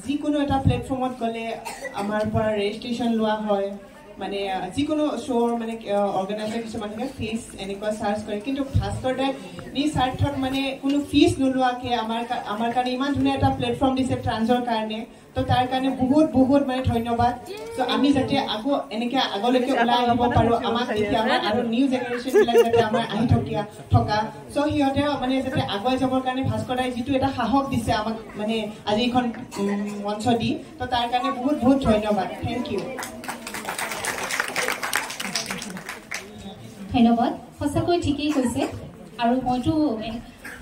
যিকোনো এটা প্লেটফৰ্মত গ'লে আমাৰ পৰা ৰেজিষ্ট্ৰেশ্যন লোৱা হয় মানে যিকোনো শ্ব'ৰ মানে অৰ্গেনাইজাৰ কিছুমানে ফিজ এনেকুৱা চাৰ্জ কৰে কিন্তু ভাস্কৰদাই নিজ স্বাৰ্থত মানে কোনো ফিজ নোলোৱাকৈ আমাৰ কাৰণে ইমান ধুনীয়া এটা প্লেটফৰ্ম দিছে ট্ৰান্সৰ কাৰণে তো তাৰ কাৰণে বহুত বহুত মানে ধন্যবাদ তো আমি যাতে আকৌ এনেকৈ আগলৈকে ওলাই আহিব পাৰোঁ আমাক এতিয়া আমাৰ আৰু নিউ জেনেৰেশ্যনবিলাক যাতে আমাৰ আহি থকা চ' সিহঁতে মানে যাতে আগুৱাই যাবৰ কাৰণে ভাস্কৰদাই যিটো এটা সাহস দিছে আমাক মানে আজি এইখন মঞ্চ দি তো তাৰ কাৰণে বহুত বহুত ধন্যবাদ থেংক ইউ ধন্যবাদ সঁচাকৈ ঠিকেই কৈছে আৰু মইতো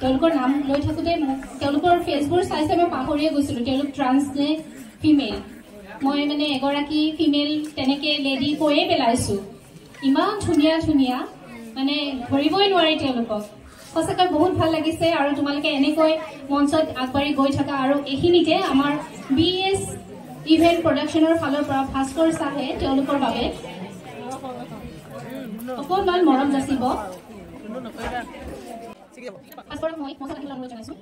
তেওঁলোকৰ নাম লৈ থাকোঁতে তেওঁলোকৰ ফেচবোৰ চাই চাই মই পাহৰিয়ে গৈছিলোঁ তেওঁলোক ট্ৰান্স নে ফিমেল মই মানে এগৰাকী ফিমেল তেনেকৈ লেডি কৈয়ে পেলাইছোঁ ইমান ধুনীয়া ধুনীয়া মানে ধৰিবই নোৱাৰি তেওঁলোকক সঁচাকৈ বহুত ভাল লাগিছে আৰু তোমালোকে এনেকৈ মঞ্চত আগবাঢ়ি গৈ থকা আৰু এইখিনিতে আমাৰ BS ইভেণ্ট প্ৰডাকশ্যনৰ ফালৰ পৰা ভাস্কৰ চাহে তেওঁলোকৰ বাবে অকণমান মৰম যাচিব ভাস্কৰক মই মঞ্চত আহিবলৈ অনুৰোধ জনাইছোঁ